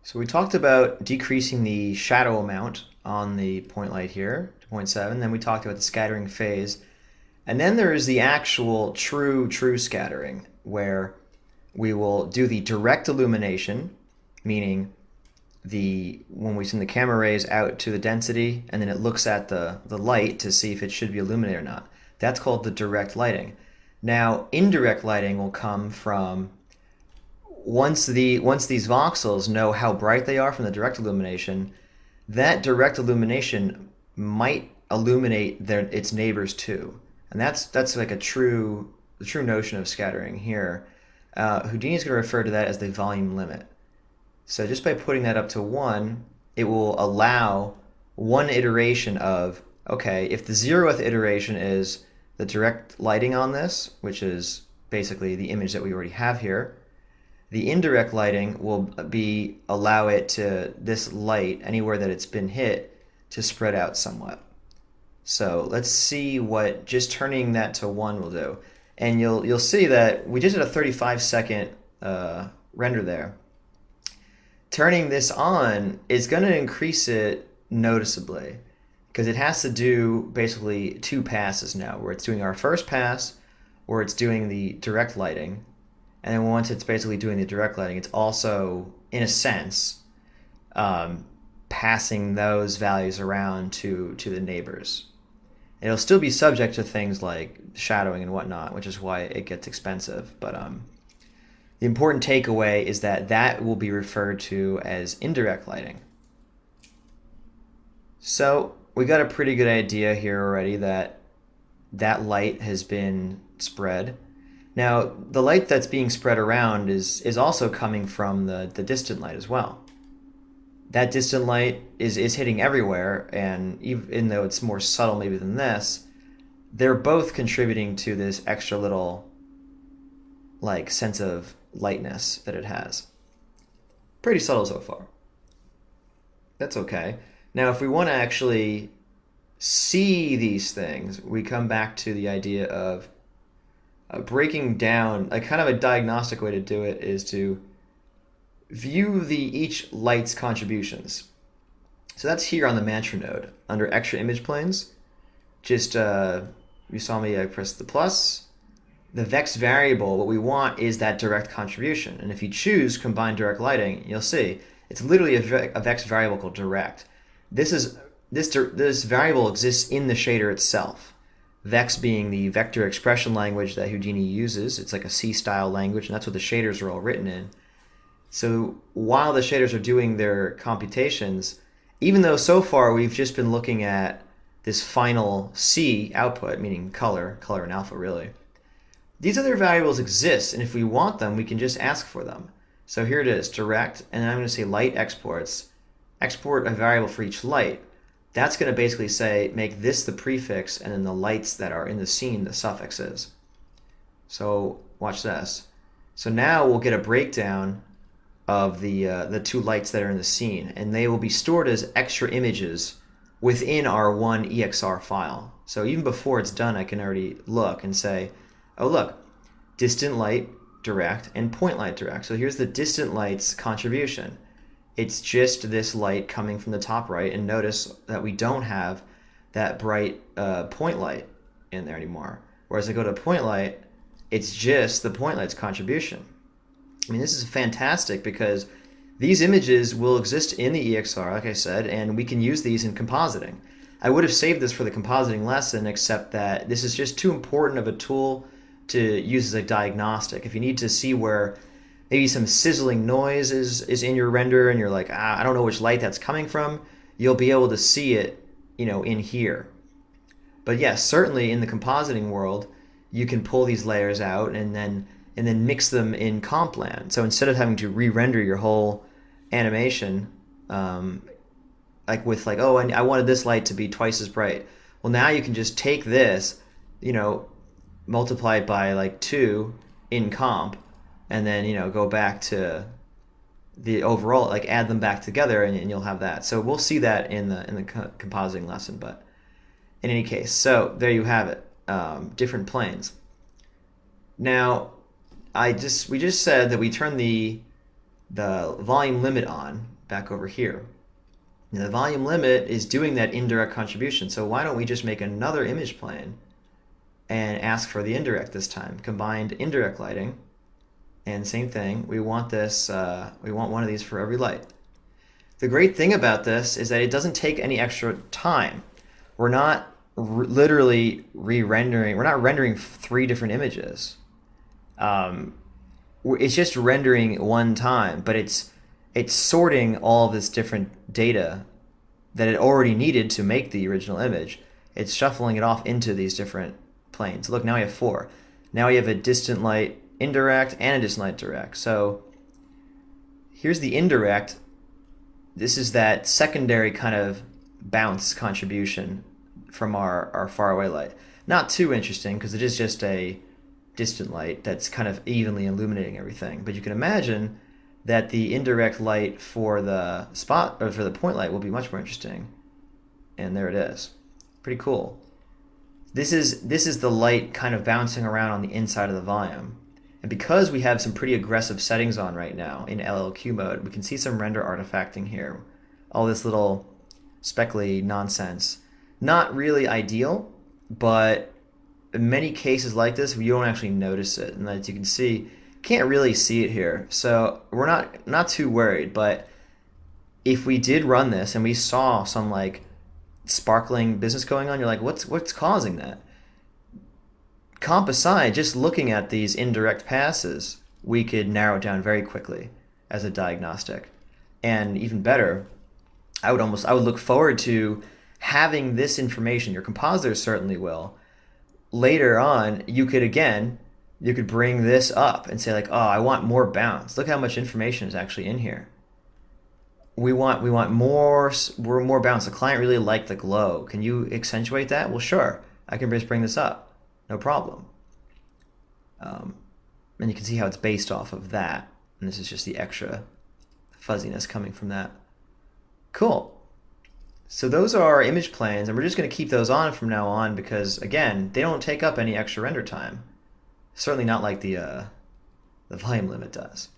So we talked about decreasing the shadow amount on the point light here to 0.7. Then we talked about the scattering phase. And then there is the actual true scattering where we will do the direct illumination, meaning when we send the camera rays out to the density and then it looks at the light to see if it should be illuminated or not. That's called the direct lighting. Now, indirect lighting will come from once these voxels know how bright they are from the direct illumination, that direct illumination might illuminate its neighbors too, and that's like the true notion of scattering here. Houdini is going to refer to that as the volume limit. So just by putting that up to one, it will allow one iteration of, okay, if the zeroth iteration is the direct lighting on this, which is basically the image that we already have here, the indirect lighting will be allow it to this light anywhere that it's been hit to spread out somewhat. So let's see what just turning that to one will do. And you'll see that we just did a 35-second render there. Turning this on is going to increase it noticeably because it has to do basically two passes now, where it's doing our first pass, where it's doing the direct lighting, and then once it's basically doing the direct lighting, it's also, in a sense, passing those values around to the neighbors. It'll still be subject to things like shadowing and whatnot, which is why it gets expensive. But the important takeaway is that that will be referred to as indirect lighting. So we got a pretty good idea here already that that light has been spread. Now, the light that's being spread around is also coming from the distant light as well. That distant light is hitting everywhere, and even though it's more subtle maybe than this, they're both contributing to this extra little like sense of lightness that it has. Pretty subtle so far. That's okay. Now, if we want to actually see these things, we come back to the idea of breaking down, a kind of a diagnostic way to do it is to view each light's contributions. So that's here on the mantra node under extra image planes. Just you saw me press the plus. The vex variable, what we want is that direct contribution. And if you choose combined direct lighting, you'll see it's literally a vex variable called direct. This variable exists in the shader itself. Vex being the vector expression language that Houdini uses. It's like a C-style language, and that's what the shaders are all written in. So while the shaders are doing their computations, even though so far we've just been looking at this final C output, meaning color and alpha really, these other variables exist, and if we want them, we can just ask for them. So here it is, direct, and then I'm going to say light exports. Export a variable for each light. That's going to basically say, make this the prefix, and then the lights that are in the scene, the suffixes. So watch this. So now we'll get a breakdown of the two lights that are in the scene, and they will be stored as extra images within our one EXR file. So even before it's done, I can already look and say, oh look, distant light direct and point light direct. So here's the distant light's contribution. It's just this light coming from the top right, and notice that we don't have that bright point light in there anymore. Whereas I go to point light, it's just the point light's contribution. I mean, this is fantastic because these images will exist in the EXR, like I said, and we can use these in compositing. I would have saved this for the compositing lesson, except that this is just too important of a tool to use as a diagnostic. If you need to see where maybe some sizzling noise is in your render and you're like, I don't know which light that's coming from, you'll be able to see it, in here. But yes, certainly in the compositing world, you can pull these layers out and then mix them in Complan. So instead of having to re-render your whole animation, oh, I wanted this light to be twice as bright. Well, now you can just take this, multiply it by like 2 in comp, and then go back to the overall, like add them back together, and you'll have that. So we'll see that in the compositing lesson. But in any case, so there you have it, different planes. Now, we just said that we turn the volume limit on back over here. Now, the volume limit is doing that indirect contribution, so why don't we just make another image plane and ask for the indirect this time? Combined indirect lighting, and same thing, we want this, we want one of these for every light. The great thing about this is that it doesn't take any extra time. We're not literally re-rendering, we're not rendering 3 different images. It's just rendering one time, but it's sorting all of this different data that it already needed to make the original image. It's shuffling it off into these different planes. Look, now we have 4. Now we have a distant light indirect and a distant light direct. So here's the indirect. This is that secondary kind of bounce contribution from our faraway light. Not too interesting because it is just a distant light that's kind of evenly illuminating everything. But you can imagine that the indirect light for the spot or for the point light will be much more interesting. And there it is. Pretty cool. This is the light kind of bouncing around on the inside of the volume. And because we have some pretty aggressive settings on right now in LLQ mode, we can see some render artifacting here. All this little speckly nonsense. Not really ideal, but in many cases like this, you don't actually notice it. And as you can see, can't really see it here. So we're not too worried, but if we did run this and we saw some like sparkling business going on, you're like, what's causing that? Comp aside, just looking at these indirect passes, we could narrow it down very quickly as a diagnostic. And even better, I would look forward to having this information. Your compositors certainly will. Later on, you could bring this up and say like, oh, I want more bounce. Look how much information is actually in here. We want more bounce. The client really liked the glow. Can you accentuate that? Well, sure. I can just bring this up. No problem. And you can see how it's based off of that. And this is just the extra fuzziness coming from that. Cool. So those are our image planes, and we're just going to keep those on from now on because, again, they don't take up any extra render time. Certainly not like the volume limit does.